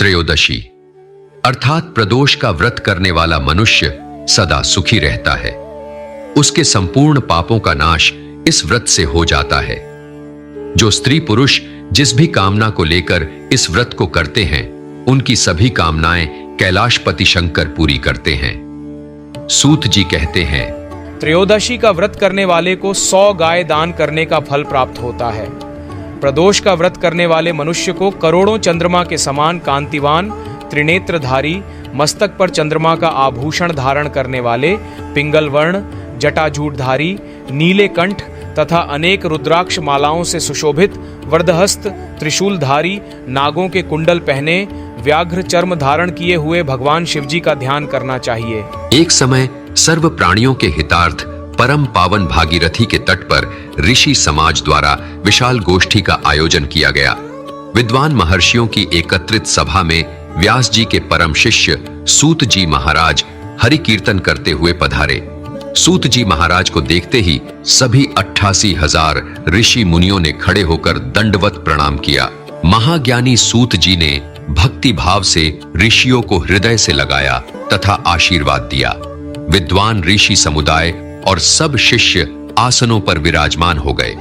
त्रयोदशी अर्थात प्रदोष का व्रत करने वाला मनुष्य सदा सुखी रहता है। उसके संपूर्ण पापों का नाश इस व्रत से हो जाता है। जो स्त्री पुरुष जिस भी कामना को लेकर इस व्रत को करते हैं, उनकी सभी कामनाएं कैलाशपति शंकर पूरी करते हैं। सूत जी कहते हैं, त्रयोदशी का व्रत करने वाले को 100 गाय दान करने का फल प्राप्त होता है। प्रदोष का व्रत करने वाले मनुष्य को करोड़ों चंद्रमा के समान कांतिवान, त्रिनेत्रधारी, मस्तक पर चंद्रमा का आभूषण धारण करने वाले, पिंगल वर्ण, जटाजूटधारी, नीले कंठ तथा अनेक रुद्राक्ष मालाओं से सुशोभित, वरदहस्त, त्रिशूलधारी, नागों के कुंडल पहने, व्याघ्र चर्म धारण किए हुए भगवान शिवजी का ध्यान करना चाहिए। एक समय सर्व प्राणियों के हितार्थ परम पावन भागीरथी के तट पर ऋषि समाज द्वारा विशाल गोष्ठी का आयोजन किया गया। विद्वान महर्षियों की एकत्रित सभा में व्यास जी के परम शिष्य सूत जी महाराज हरि कीर्तन करते हुए पधारे। सूत जी महाराज को देखते ही सभी 88,000 ऋषि मुनियों ने खड़े होकर दंडवत प्रणाम किया। महाज्ञानी सूत जी ने भक्ति भाव से ऋषियों को हृदय से लगाया तथा आशीर्वाद दिया। विद्वान ऋषि समुदाय और सब शिष्य आसनों पर विराजमान हो गए।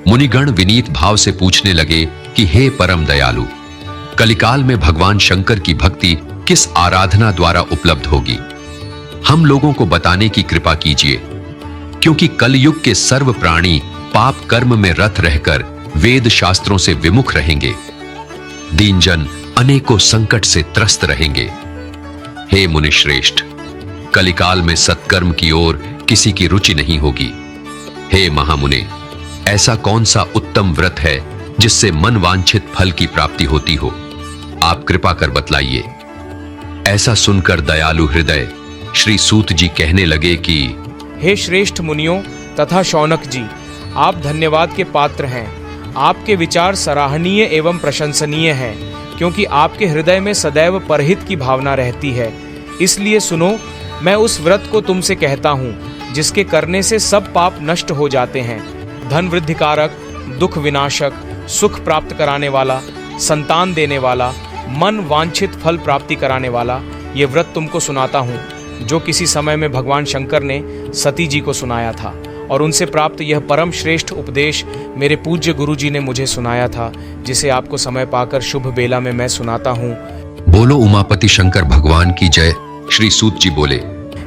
मुनिगण विनीत भाव से पूछने लगे कि हे परम दयालु, कलिकाल में भगवान शंकर की भक्ति किस आराधना द्वारा उपलब्ध होगी? हम लोगों को बताने की कृपा कीजिए, क्योंकि कलयुग के सर्व प्राणी पाप कर्म में रत रहकर वेद शास्त्रों से विमुख रहेंगे। दीनजन अनेकों संकट से त्रस्त रहेंगे। हे मुनिश्रेष्ठ, कलिकाल में सत्कर्म की ओर किसी की रुचि नहीं होगी। हे महामुने, ऐसा कौन सा उत्तम व्रत है जिससे मन वांछित फल की प्राप्ति होती हो? आप कृपा कर बतलाइए। ऐसा सुनकर दयालु हृदय श्री सूत जी कहने लगे कि हे श्रेष्ठ मुनियों तथा शौनक जी, आप धन्यवाद के पात्र हैं। आपके विचार सराहनीय एवं प्रशंसनीय हैं, क्योंकि आपके हृदय में सदैव परहित की भावना रहती है। इसलिए सुनो, मैं उस व्रत को तुमसे कहता हूँ जिसके करने से सब पाप नष्ट हो जाते हैं। धन वृद्धिकारक, दुख विनाशक, सुख प्राप्त कराने वाला, संतान देने वाला, मन वांछित फल प्राप्ति कराने वाला ये व्रत तुमको सुनाता हूँ, जो किसी समय में भगवान शंकर ने सती जी को सुनाया था, और उनसे प्राप्त यह परम श्रेष्ठ उपदेश मेरे पूज्य गुरु जी ने मुझे सुनाया था, जिसे आपको समय पाकर शुभ बेला में मैं सुनाता हूँ। बोलो उमापति शंकर भगवान की जय। श्री सूत जी बोले,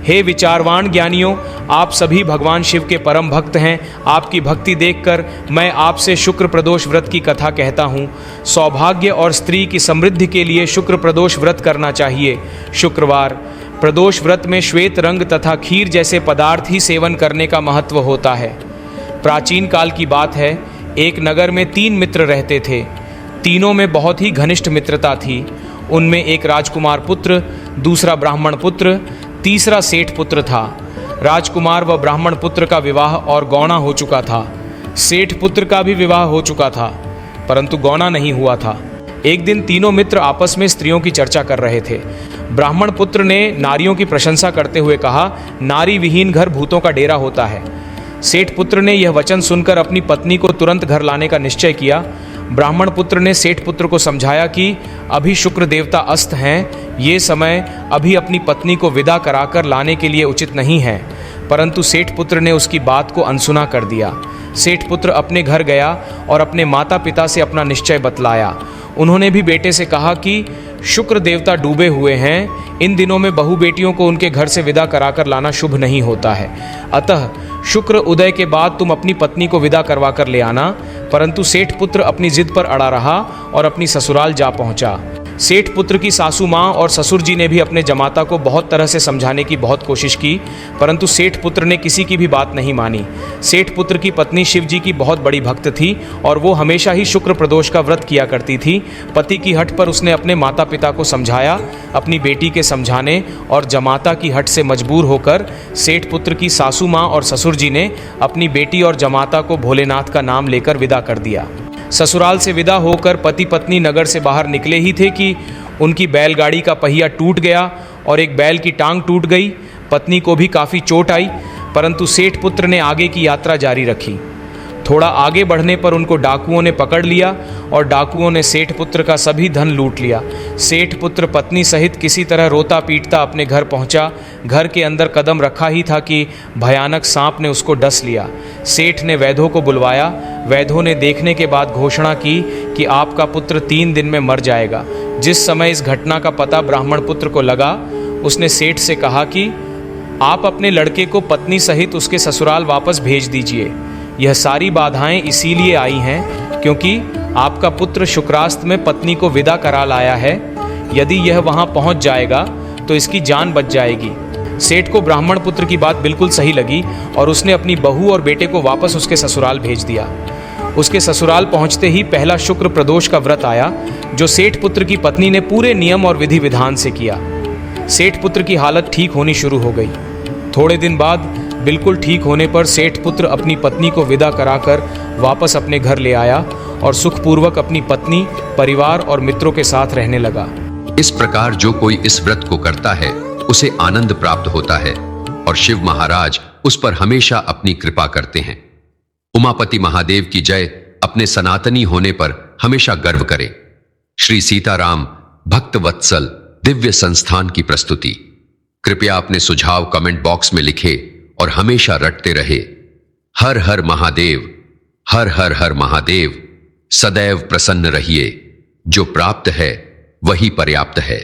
हे विचारवान ज्ञानियों, आप सभी भगवान शिव के परम भक्त हैं। आपकी भक्ति देखकर मैं आपसे शुक्र प्रदोष व्रत की कथा कहता हूँ। सौभाग्य और स्त्री की समृद्धि के लिए शुक्र प्रदोष व्रत करना चाहिए। शुक्रवार प्रदोष व्रत में श्वेत रंग तथा खीर जैसे पदार्थ ही सेवन करने का महत्व होता है। प्राचीन काल की बात है, एक नगर में 3 मित्र रहते थे। तीनों में बहुत ही घनिष्ठ मित्रता थी। उनमें एक राजकुमार पुत्र, दूसरा ब्राह्मण पुत्र, तीसरा सेठ पुत्र था। राजकुमार व ब्राह्मण पुत्र का विवाह और गौना हो चुका था। सेठ पुत्र का भी विवाह हो चुका था, परंतु गौना नहीं हुआ था। एक दिन तीनों मित्र आपस में स्त्रियों की चर्चा कर रहे थे। ब्राह्मण पुत्र ने नारियों की प्रशंसा करते हुए कहा, नारी विहीन घर भूतों का डेरा होता है। सेठ पुत्र ने यह वचन सुनकर अपनी पत्नी को तुरंत घर लाने का निश्चय किया। ब्राह्मण पुत्र ने सेठ पुत्र को समझाया कि अभी शुक्र देवता अस्त हैं, ये समय अभी अपनी पत्नी को विदा कराकर लाने के लिए उचित नहीं है। परंतु सेठ पुत्र ने उसकी बात को अनसुना कर दिया। सेठ पुत्र अपने घर गया और अपने माता पिता से अपना निश्चय बतलाया। उन्होंने भी बेटे से कहा कि शुक्र देवता डूबे हुए हैं, इन दिनों में बहू बेटियों को उनके घर से विदा कराकर लाना शुभ नहीं होता है। अतः शुक्र उदय के बाद तुम अपनी पत्नी को विदा करवा कर ले आना। परंतु सेठ पुत्र अपनी जिद पर अड़ा रहा और अपनी ससुराल जा पहुंचा। सेठ पुत्र की सासू माँ और ससुर जी ने भी अपने जमाता को बहुत तरह से समझाने की बहुत कोशिश की, परंतु सेठ पुत्र ने किसी की भी बात नहीं मानी। सेठ पुत्र की पत्नी शिव जी की बहुत बड़ी भक्त थी और वो हमेशा ही शुक्र प्रदोष का व्रत किया करती थी। पति की हट पर उसने अपने माता पिता को समझाया। अपनी बेटी के समझाने और जमाता की हट से मजबूर होकर सेठ पुत्र की सासू माँ और ससुर जी ने अपनी बेटी और जमाता को भोलेनाथ का नाम लेकर विदा कर दिया। ससुराल से विदा होकर पति पत्नी नगर से बाहर निकले ही थे कि उनकी बैलगाड़ी का पहिया टूट गया और एक बैल की टांग टूट गई। पत्नी को भी काफ़ी चोट आई, परंतु सेठ पुत्र ने आगे की यात्रा जारी रखी। थोड़ा आगे बढ़ने पर उनको डाकुओं ने पकड़ लिया और डाकुओं ने सेठ पुत्र का सभी धन लूट लिया। सेठ पुत्र पत्नी सहित किसी तरह रोता पीटता अपने घर पहुंचा। घर के अंदर कदम रखा ही था कि भयानक सांप ने उसको डस लिया। सेठ ने वैद्यों को बुलवाया। वैद्यों ने देखने के बाद घोषणा की कि आपका पुत्र 3 दिन में मर जाएगा। जिस समय इस घटना का पता ब्राह्मण पुत्र को लगा, उसने सेठ से कहा कि आप अपने लड़के को पत्नी सहित उसके ससुराल वापस भेज दीजिए। यह सारी बाधाएं इसीलिए आई हैं क्योंकि आपका पुत्र शुक्रास्त में पत्नी को विदा करा लाया है। यदि यह वहां पहुंच जाएगा तो इसकी जान बच जाएगी। सेठ को ब्राह्मण पुत्र की बात बिल्कुल सही लगी और उसने अपनी बहू और बेटे को वापस उसके ससुराल भेज दिया। उसके ससुराल पहुंचते ही पहला शुक्र प्रदोष का व्रत आया, जो सेठ पुत्र की पत्नी ने पूरे नियम और विधि विधान से किया। सेठ पुत्र की हालत ठीक होनी शुरू हो गई। थोड़े दिन बाद बिल्कुल ठीक होने पर सेठ पुत्र अपनी पत्नी को विदा कराकर वापस अपने घर ले आया और सुखपूर्वक अपनी पत्नी, परिवार और मित्रों के साथ रहने लगा। इस प्रकार जो कोई इस व्रत को करता है उसे आनंद प्राप्त होता है और शिव महाराज उस पर हमेशा अपनी कृपा करते हैं। उमापति महादेव की जय। अपने सनातनी होने पर हमेशा गर्व करें। श्री सीताराम भक्त वत्सल दिव्य संस्थान की प्रस्तुति। कृपया अपने सुझाव कमेंट बॉक्स में लिखें और हमेशा रटते रहे। हर हर महादेव, हर हर हर महादेव। सदैव प्रसन्न रहिए। जो प्राप्त है वही पर्याप्त है।